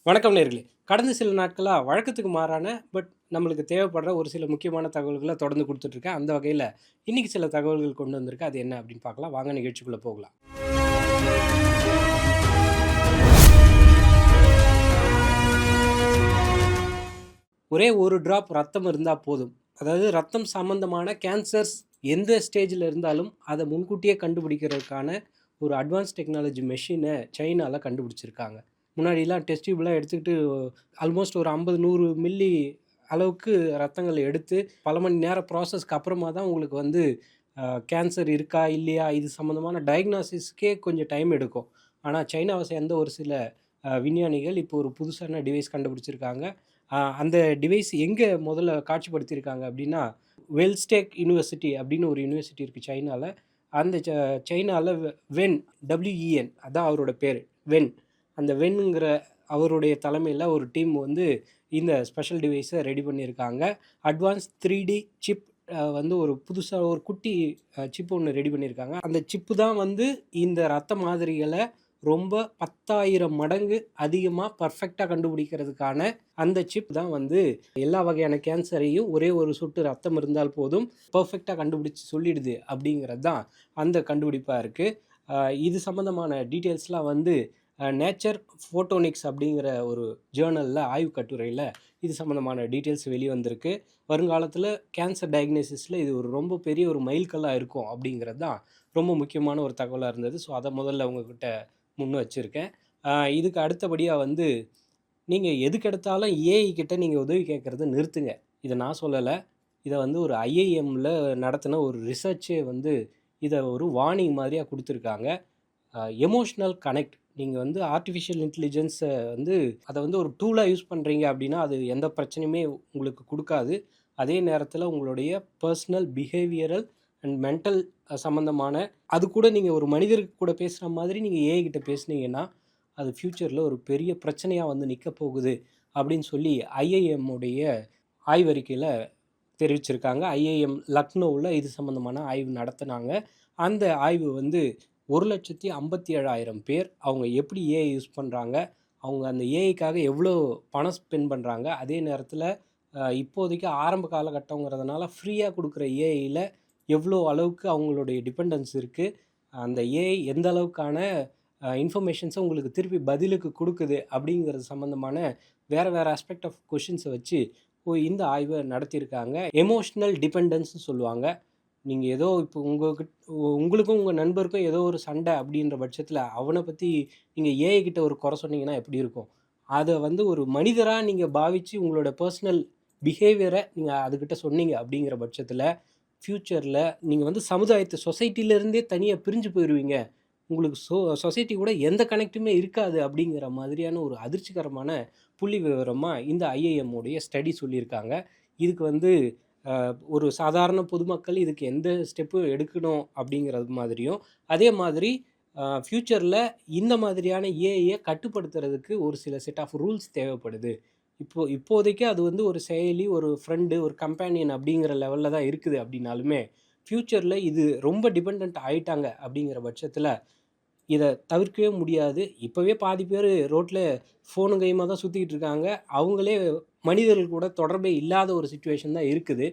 வணக்கம் நேயர்களே. கடந்த சில நாட்களா வழக்கத்துக்கு மாறான நம்மளுக்கு தேவைப்படுற ஒரு சில முக்கியமான தகவல்கள தொடர்ந்து குடுத்துட்டுருக்கேன். அந்த வகையில இன்னைக்கு சில தகவல்கள் கொண்டு வந்திருக்கேன். அது என்ன அப்படின்னு பார்க்கலாம். வாங்க நிகழ்ச்சிக்குள்ள போகலாம். ஒரே ஒரு டிராப் ரத்தம் இருந்தா போதும். அதாவது ரத்தம் சம்மந்தமான கேன்சர்ஸ் எந்த ஸ்டேஜ்ல இருந்தாலும் அத முன்கூட்டியே கண்டுபிடிக்கிறதுக்கான ஒரு அட்வான்ஸ் டெக்னாலஜி மெஷின சைனால கண்டுபிடிச்சிருக்காங்க. முன்னாடிலாம் டெஸ்ட் டியூப்லாம் எடுத்துக்கிட்டு ஆல்மோஸ்ட் ஒரு 50, 100 மில்லி அளவுக்கு ரத்தங்கள் எடுத்து பல மணி நேர ப்ராசஸ்க்கு அப்புறமா தான் உங்களுக்கு வந்து கேன்சர் இருக்கா? இல்லையா? இது சம்மந்தமான டயக்னாசிஸ்க்கே கொஞ்சம் டைம் எடுக்கும். ஆனா சைனாவ சேர்ந்த ஒரு சில விஞ்ஞானிகள் இப்போ ஒரு புதுசான டிவைஸ் கண்டுபிடிச்சிருக்காங்க. அந்த டிவைஸ் எங்க முதல்ல காட்சிப்படுத்தியிருக்காங்க அப்படின்னா, வெல்ஸ்டேக் யுனிவர்சிட்டி அப்படின்னு ஒரு யுனிவர்சிட்டி இருக்கு சைனால. அந்த சைனால வென் WEN அதான் அவரோட பேரு. வென். அந்த வென்ங்கிற அவருடைய தலைமையில ஒரு டீம் வந்து இந்த ஸ்பெஷல் டிவைஸை ரெடி பண்ணியிருக்காங்க. அட்வான்ஸ் 3D சிப் வந்து ஒரு புதுசா ஒரு குட்டி சிப் ஒண்ணு ரெடி பண்ணியிருக்காங்க. அந்த சிப்பு தான் வந்து இந்த ரத்த மாதிரிகள ரொம்ப 10,000 மடங்கு அதிகமா பெர்ஃபெக்ட்டா கண்டுபிடிக்கிறதுக்கான அந்த சிப் தான் வந்து எல்லா வகையான கேன்சரையும் ஒரே ஒரு சொட்டு ரத்தம் இருந்தால் போதும் பெர்ஃபெக்ட்டா கண்டுபிடிச்சு சொல்லிடுது அப்படிங்கிறது தான் அந்த கண்டுபிடிப்பா இருக்கு. இது சம்மந்தமான டீட்டெயில்ஸ்லாம் வந்து நேச்சர் ஃபோட்டோனிக்ஸ் அப்படிங்கிற ஒரு ஜேர்னல்ல ஆய்வு கட்டுரையில இது சம்மந்தமான டீட்டெயில்ஸ் வெளிவந்திருக்கு. வருங்காலத்தில கேன்சர் டயக்னோசிஸ்ல இது ஒரு ரொம்ப பெரிய ஒரு மைல்கல்லா இருக்கும் அப்படிங்கிறது தான் ரொம்ப முக்கியமான ஒரு தகவலா இருந்தது. ஸோ அத முதல்ல உங்ககிட்ட முன் வச்சிருக்கேன். இதுக்கு அடுத்தபடியா வந்து நீங்க எதுக்கெடுத்தாலும் ஏஐ கிட்ட நீங்க உதவி கேட்கறத நிறுத்துங்க. இத நான் சொல்லல. இத வந்து ஒரு IIMல நடத்தின ஒரு ரிசர்ச்சே வந்து இத ஒரு வார்னிங் மாதிரியா குடுத்துருக்காங்க. எமோஷனல் கனெக்ட் நீங்க வந்து ஆர்ட்டிஃபிஷியல் இன்டெலிஜென்ஸ வந்து அத வந்து ஒரு டூலா யூஸ் பண்றீங்க அப்படின்னா, அது எந்த பிரச்சனையுமே உங்களுக்கு குடுக்காது. அதே நேரத்தில உங்களுடைய பெர்சனல் பிஹேவியரல் அண்ட் மென்டல் சம்மந்தமான அது கூட நீங்க ஒரு மனிதருக்கு கூட பேசுற மாதிரி நீங்க ஏஐ கிட்ட பேசுனீங்கன்னா, அது ஃப்யூச்சர்ல ஒரு பெரிய பிரச்சனையா வந்து நிக்க போகுது அப்படின்னு சொல்லி ஐஐஎம் உடைய ஆய்வறிக்கையில தெரிவிச்சிருக்காங்க. IIM லக்னோவுல இது சம்மந்தமான ஆய்வு நடத்துனாங்க. அந்த ஆய்வு வந்து 1,57,000 பேர் அவங்க எப்படி ஏஐ யூஸ் பண்றாங்க? அவங்க அந்த ஏஐக்காக எவ்வளோ பணம் ஸ்பெண்ட் பண்றாங்க? அதே நேரத்தில இப்போதைக்கு ஆரம்ப காலகட்டங்கிறதுனால ஃப்ரீயா குடுக்குற ஏஐல எவ்வளோ அளவுக்கு அவங்களுடைய டிபெண்டன்ஸ் இருக்கு? அந்த ஏஐ எந்த அளவுக்கான இன்ஃபர்மேஷன்ஸ உங்களுக்கு திருப்பி பதிலுக்கு குடுக்குது? அப்படிங்கிறது சம்மந்தமான வேற வேற ஆஸ்பெக்ட் ஆஃப் கொஸ்டின்ஸ வச்சு இந்த ஆய்வ நடத்தியிருக்காங்க. எமோஷனல் டிபெண்டன்ஸ்ன்னு சொல்லுவாங்க. நீங்க ஏதோ இப்போ உங்களுக்கும் உங்க நண்பருக்கும் ஏதோ ஒரு சண்டை அப்படின்ற பட்சத்தில, அவன பத்தி நீங்க ஏஐ கிட்ட ஒரு குறை சொன்னீங்கன்னா எப்படி இருக்கும்? அத வந்து ஒரு மனிதரா நீங்க பாவிச்சு உங்களோட பெர்சனல் பிஹேவியர நீங்க அதுகிட்ட சொன்னீங்க அப்படிங்கிற பட்சத்தில, ஃப்யூச்சர்ல நீங்க வந்து சொசைட்டில இருந்தே தனியா பிரிஞ்சு போயிருவீங்க. உங்களுக்கு சொசைட்டி கூட எந்த கனெக்ட்டுமே இருக்காது அப்படிங்கிற மாதிரியான ஒரு அதிர்ச்சிகரமான புள்ளி விவரமா இந்த IIM உடைய ஸ்டடி சொல்லியிருக்காங்க. இதுக்கு வந்து ஒரு சாதாரண பொதுமக்கள் இதுக்கு எந்த ஸ்டெப்பு எடுக்கணும் அப்படிங்கிறது மாதிரியும், அதே மாதிரி ஃப்யூச்சர்ல இந்த மாதிரியான ஏஐய கட்டுப்படுத்துறதுக்கு ஒரு சில செட் ஆஃப் ரூல்ஸ் தேவைப்படுது. இப்போதைக்கு அது வந்து ஒரு செயலி, ஒரு ஃப்ரெண்டு, ஒரு கம்பேனியன் அப்படிங்கிற லெவல்ல தான் இருக்குது அப்படின்னாலுமே, ஃப்யூச்சர்ல இது ரொம்ப டிபெண்டன்ட் ஆயிட்டாங்க அப்படிங்கிற பட்சத்தில இத தவிர்க்கவே முடியாது. இப்பவே பாதி பேரு ரோட்ல ஃபோனும் கையுமா தான் சுத்திக்கிட்டு இருக்காங்க. அவங்களே மனிதர்கள் கூட தொடர்பே இல்லாத ஒரு சிச்சுவேஷன் தான் இருக்குது.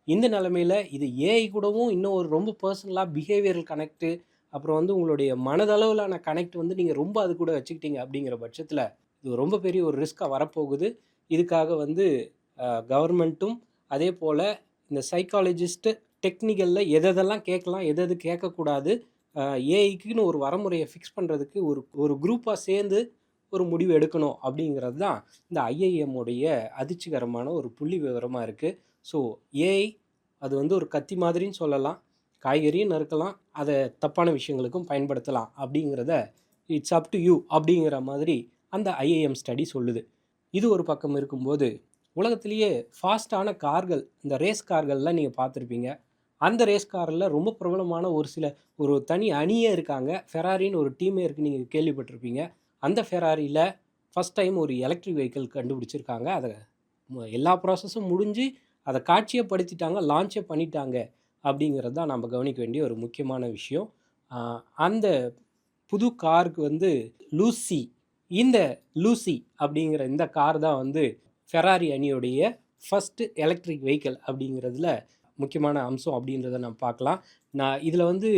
இந்த நிலைமையில இது ஏஐ கூடவும் இன்னும் ஒரு ரொம்ப பெர்சனலா பிஹேவியரல் கனெக்ட்டு, அப்புறம் வந்து உங்களுடைய மனதளவிலான கனெக்ட் வந்து நீங்க ரொம்ப அது கூட வச்சுக்கிட்டீங்க அப்படிங்கிற பட்சத்தில, இது ரொம்ப பெரிய ஒரு ரிஸ்க்கா வரப்போகுது. இதுக்காக வந்து கவர்மெண்ட்டும், அதேபோல இந்த சைக்காலஜிஸ்ட் டெக்னிக்கல்ல எதெதெல்லாம் கேட்கலாம், எது கேட்கக்கூடாது, ஏஐக்குன்னு ஒரு வரமுறைய ஃபிக்ஸ் பண்றதுக்கு ஒரு ஒரு குரூப்பா சேர்ந்து ஒரு முடிவு எடுக்கணும் அப்படிங்கிறது தான் இந்த IIM உடைய அதிர்ச்சிகரமான ஒரு புள்ளி விவரமா இருக்கு. ஸோ ஏஐ அது வந்து ஒரு கத்தி மாதிரின்னு சொல்லலாம். காய்கறியும் நறுக்கலாம், அத தப்பான விஷயங்களுக்கும் பயன்படுத்தலாம் அப்படிங்கிறத இட்ஸ் அப் டூ யூ அப்படிங்கிற மாதிரி அந்த IIM ஸ்டடி சொல்லுது. இது ஒரு பக்கம் இருக்கும்போது, உலகத்திலேயே ஃபாஸ்ட்டான கார்கள், இந்த ரேஸ் கார்கள்லாம் நீங்க பார்த்துருப்பீங்க. அந்த ரேஸ் கார்ல ரொம்ப பிரபலமான ஒரு தனி அணியே இருக்காங்க. ஃபெராரின்னு ஒரு டீமே இருக்கு. நீங்க கேள்விப்பட்டிருப்பீங்க. அந்த ஃபெராரில ஃபர்ஸ்ட் டைம் ஒரு எலக்ட்ரிக் வெஹிக்கிள் கண்டுபிடிச்சிருக்காங்க. அத எல்லா ப்ராசஸும் முடிஞ்சு அத காட்சியப்படுத்திட்டாங்க. லான்ச்சே பண்ணிட்டாங்க. அப்படிங்கிறது தான் நம்ம கவனிக்க வேண்டிய ஒரு முக்கியமான விஷயம். அந்த புது காருக்கு வந்து லூசி இந்த லூசி அப்படிங்கிற இந்த கார் தான் வந்து ஃபெராரி அணியுடைய ஃபஸ்ட்டு எலக்ட்ரிக் வெஹிக்கிள் அப்படிங்கிறதுல முக்கியமான அம்சம் அப்படின்றத நம்ம பார்க்கலாம். இதில் வந்து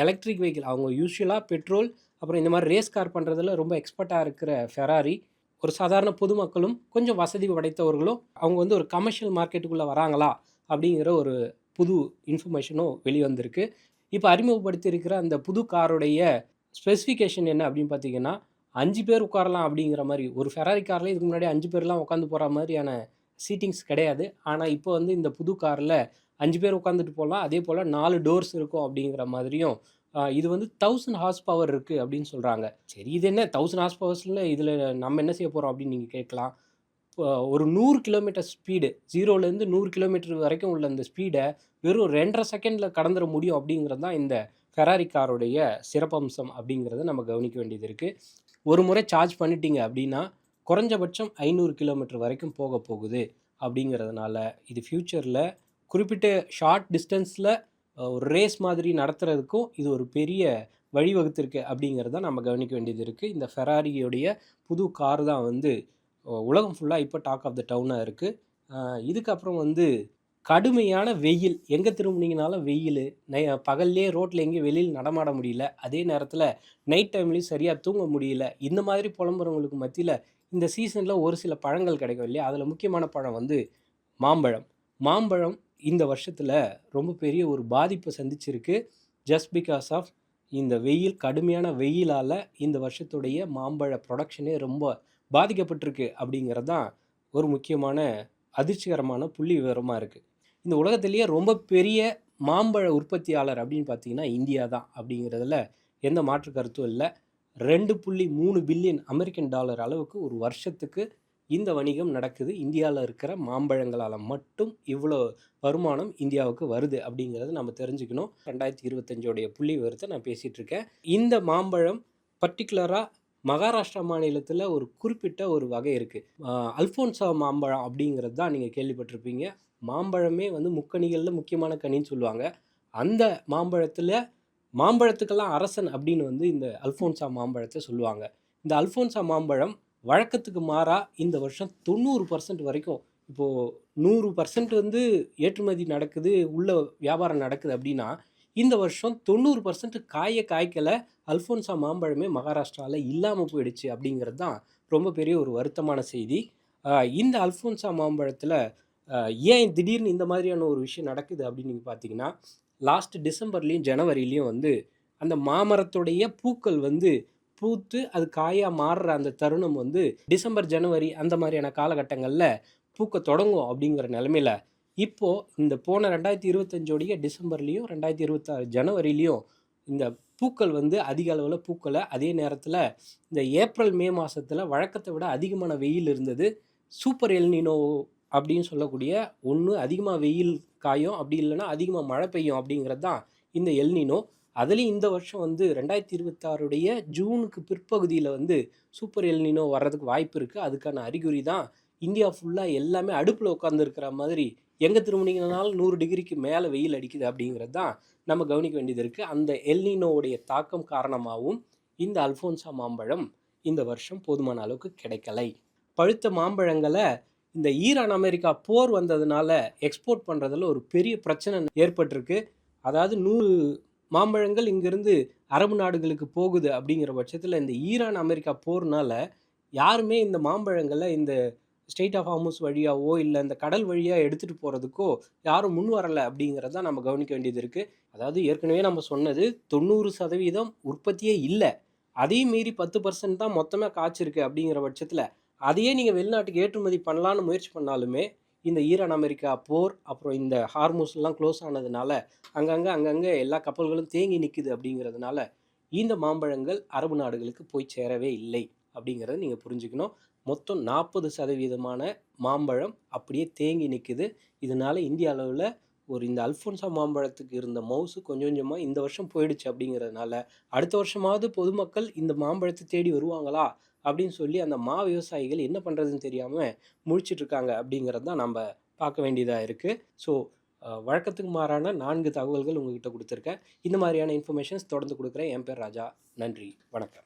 எலக்ட்ரிக் வெஹிக்கிள் அவங்க யூஸ்வலாக பெட்ரோல் அப்புறம் இந்த மாதிரி ரேஸ் கார் பண்ணுறதுல ரொம்ப எக்ஸ்பர்ட்டாக இருக்கிற ஃபெராரி ஒரு சாதாரண பொதுமக்களும் கொஞ்சம் வசதி படைத்தவர்களும் அவங்க வந்து ஒரு கமர்ஷியல் மார்க்கெட்டுக்குள்ளே வராங்களா அப்படிங்கிற ஒரு புது இன்ஃபர்மேஷனும் வெளிவந்திருக்கு. இப்போ அறிமுகப்படுத்தியிருக்கிற அந்த புது காருடைய ஸ்பெசிஃபிகேஷன் என்ன அப்படின்னு பார்த்தீங்கன்னா, 5 பேர் உட்காரலாம் அப்படிங்கிற மாதிரி. ஒரு ஃபெராரி காரில் இதுக்கு முன்னாடி 5 பேர்லாம் உட்காந்து போகிற மாதிரியான சீட்டிங்ஸ் கிடையாது. ஆனால் இப்போ வந்து இந்த புது காரில் 5 பேர் உட்காந்துட்டு போகலாம். அதே போல் 4 டோர்ஸ் இருக்கும் அப்படிங்கிற மாதிரியும் இது வந்து 1000 ஹார்ஸ் பவர் இருக்குது அப்படின்னு சொல்கிறாங்க. சரி, இது என்ன 1000 ஹார்ஸ் பவர்ஸில் இதில் நம்ம என்ன செய்ய போகிறோம் அப்படின்னு நீங்கள் கேட்கலாம். ஒரு 100 கிலோமீட்டர் ஸ்பீடு 0லேருந்து 100 கிலோமீட்டர் வரைக்கும் உள்ள அந்த ஸ்பீடை வெறும் 2.5 செகண்டில் கடந்துட முடியும் அப்படிங்கிறது தான் இந்த ஃபெராரி காருடைய சிறப்பம்சம் அப்படிங்கிறத நம்ம கவனிக்க வேண்டியது இருக்குது. ஒரு முறை சார்ஜ் பண்ணிட்டீங்க அப்படின்னா குறைஞ்சபட்சம் 500 கிலோமீட்டர் வரைக்கும் போக போகுது அப்படிங்கிறதுனால இது ஃப்யூச்சரில் குறிப்பிட்ட ஷார்ட் டிஸ்டன்ஸில் ஒரு ரேஸ் மாதிரி நடத்துறதுக்கும் இது ஒரு பெரிய வழிவகுத்திருக்கு அப்படிங்கிறத நம்ம கவனிக்க வேண்டியது இருக்குது. இந்த ஃபெராரியோடைய புது கார் தான் வந்து உலகம் ஃபுல்லாக இப்போ டாக் ஆஃப் த டவுனாக இருக்குது. இதுக்கப்புறம் வந்து கடுமையான வெயில், எங்கே திரும்பினீங்கனாலும் வெயில், பகல்லையே ரோட்டில் எங்கேயும் வெளியில் நடமாட முடியல, அதே நேரத்தில் நைட் டைம்லேயும் சரியாக தூங்க முடியல. இந்த மாதிரி புலம்புறவங்களுக்கு மத்தியில் இந்த சீசனில் ஒரு சில பழங்கள் கிடைக்கும் இல்லையா? அதில் முக்கியமான பழம் வந்து மாம்பழம். மாம்பழம் இந்த வருஷத்தில் ரொம்ப பெரிய ஒரு பாதிப்பை சந்திச்சிருக்கு. ஜஸ்ட் பிகாஸ் ஆஃப் இந்த வெயில், கடுமையான வெயிலால் இந்த வருஷத்துடைய மாம்பழ ப்ரொடக்ஷனே ரொம்ப பாதிக்கப்பட்டிருக்கு அப்படிங்கிறது தான் ஒரு முக்கியமான அதிர்ச்சிகரமான புள்ளி விவரமாக இருக்குது. இந்த உலகத்திலேயே ரொம்ப பெரிய மாம்பழ உற்பத்தியாளர் அப்படின்னு பார்த்தீங்கன்னா இந்தியா தான் அப்படிங்கிறதுல எந்த மாற்று கருத்தும் இல்லை. 2.3 பில்லியன் அமெரிக்கன் டாலர் அளவுக்கு ஒரு வருஷத்துக்கு இந்த வணிகம் நடக்குது. இந்தியாவில் இருக்கிற மாம்பழங்களால் மட்டும் இவ்வளோ வருமானம் இந்தியாவுக்கு வருது அப்படிங்கிறது நம்ம தெரிஞ்சுக்கணும். 2025 புள்ளி விவரத்தை நான் பேசிகிட்டு இருக்கேன். இந்த மாம்பழம் பர்டிகுலராக மகாராஷ்டிரா மாநிலத்தில் ஒரு குறிப்பிட்ட ஒரு வகை இருக்குது. அல்ஃபோன்சா மாம்பழம் அப்படிங்கிறது தான் நீங்கள் கேள்விப்பட்டிருப்பீங்க. மாம்பழமே வந்து முக்கணிகளில் முக்கியமான கனின்னு சொல்லுவாங்க. அந்த மாம்பழத்துக்கெல்லாம் அரசன் அப்படின்னு வந்து இந்த அல்ஃபோன்சா மாம்பழத்தை சொல்லுவாங்க. இந்த அல்ஃபோன்சா மாம்பழம் வழக்கத்துக்கு மாறாக இந்த வருஷம் 90% வரைக்கும், இப்போது 100% வந்து ஏற்றுமதி நடக்குது, உள்ள வியாபாரம் நடக்குது அப்படின்னா இந்த வருஷம் 90% காய்க்கலை. அல்ஃபோன்சா மாம்பழமே மகாராஷ்டிராவில் இல்லாமல் போயிடுச்சு அப்படிங்கிறது தான் ரொம்ப பெரிய ஒரு வருத்தமான செய்தி. இந்த அல்ஃபோன்சா மாம்பழத்தில் ஏன் திடீர்னு இந்த மாதிரியான ஒரு விஷயம் நடக்குது அப்படின்னு நீங்கள் பார்த்தீங்கன்னா, லாஸ்ட் டிசம்பர்லேயும் ஜனவரிலையும் வந்து அந்த மாமரத்துடைய பூக்கள் வந்து பூத்து அது காயாக மாறுற அந்த தருணம் வந்து டிசம்பர் ஜனவரி அந்த மாதிரியான காலகட்டங்களில் பூக்க தொடங்கும் அப்படிங்கிற நிலமையில் இப்போது இந்த போன 2025 டிசம்பர்லேயும் 2026 ஜனவரிலையும் இந்த பூக்கள் வந்து அதிக அளவில் பூக்கலை. அதே நேரத்தில் இந்த ஏப்ரல் மே மாதத்தில் வழக்கத்தை விட அதிகமான வெயில் இருந்தது. சூப்பர் எல்னினோ அப்படின்னு சொல்லக்கூடிய ஒன்று அதிகமாக வெயில் காயும், அப்படி இல்லைன்னா அதிகமாக மழை பெய்யும் அப்படிங்கிறது தான் இந்த எல்னினோ. அதுலேயும் இந்த வருஷம் வந்து 2026 ஜூனுக்கு பிற்பகுதியில் வந்து சூப்பர் எல்னினோ வர்றதுக்கு வாய்ப்பு இருக்குது. அதுக்கான அறிகுறி தான் இந்தியா ஃபுல்லாக எல்லாமே அடுப்பில் உட்காந்துருக்கிற மாதிரி எங்கே திரும்பினீங்கனாலும் 100 டிகிரிக்கு மேலே வெயில் அடிக்குது அப்படிங்கிறது தான் நம்ம கவனிக்க வேண்டியது இருக்குது. அந்த எல்னினோவுடைய தாக்கம் காரணமாகவும் இந்த அல்ஃபோன்சா மாம்பழம் இந்த வருஷம் போதுமான அளவுக்கு கிடைக்கலை. பழுத்த மாம்பழங்களை இந்த ஈரான் அமெரிக்கா போர் வந்ததுனால எக்ஸ்போர்ட் பண்ணுறதுல ஒரு பெரிய பிரச்சனை ஏற்பட்டிருக்கு. அதாவது 100 மாம்பழங்கள் இங்கேருந்து அரபு நாடுகளுக்கு போகுது அப்படிங்கிற பட்சத்தில் இந்த ஈரான் அமெரிக்கா போர்னால யாருமே இந்த மாம்பழங்களை இந்த ஸ்டேட் ஆஃப் ஹார்முஸ் வழியாவோ இல்லை இந்த கடல் வழியாக எடுத்துகிட்டு போகிறதுக்கோ யாரும் முன் வரலை அப்படிங்கிறத நம்ம கவனிக்க வேண்டியது இருக்குது. அதாவது ஏற்கனவே நம்ம சொன்னது 90% உற்பத்தியே இல்லை, அதையும் மீறி 10% தான் மொத்தமாக காய்ச்சிருக்கு அப்படிங்கிற பட்சத்தில் அதையே நீங்கள் வெளிநாட்டுக்கு ஏற்றுமதி பண்ணலான்னு முயற்சி பண்ணாலுமே இந்த ஈரான் அமெரிக்கா போர் அப்புறம் இந்த ஹார்முஸ்லாம் க்ளோஸ் ஆனதுனால அங்கங்கே எல்லா கப்பல்களும் தேங்கி நிற்குது அப்படிங்கிறதுனால இந்த மாம்பழங்கள் அரபு நாடுகளுக்கு போய் சேரவே இல்லை அப்படிங்கிறத நீங்கள் புரிஞ்சுக்கணும். மொத்தம் 40% மாம்பழம் அப்படியே தேங்கி நிற்குது. இதனால் இந்திய அளவில் இந்த அல்ஃபோன்சா மாம்பழத்துக்கு இருந்த மவுசு கொஞ்சம் கொஞ்சமாக இந்த வருஷம் போயிடுச்சு அப்படிங்கிறதுனால அடுத்த வருஷமாவது பொதுமக்கள் இந்த மாம்பழத்தை தேடி வருவாங்களா அப்படின்னு சொல்லி அந்த விவசாயிகள் என்ன பண்ணுறதுன்னு தெரியாமல் முழிச்சிட்ருக்காங்க அப்படிங்கிறது தான் நம்ம பார்க்க வேண்டியதாக இருக்குது. ஸோ வழக்கத்துக்கு மாறான 4 தகவல்கள் உங்கள்கிட்ட கொடுத்துருக்கேன். இந்த மாதிரியான இன்ஃபர்மேஷன்ஸ் தொடர்ந்து கொடுக்குறேன். என் பேர் ராஜா. நன்றி, வணக்கம்.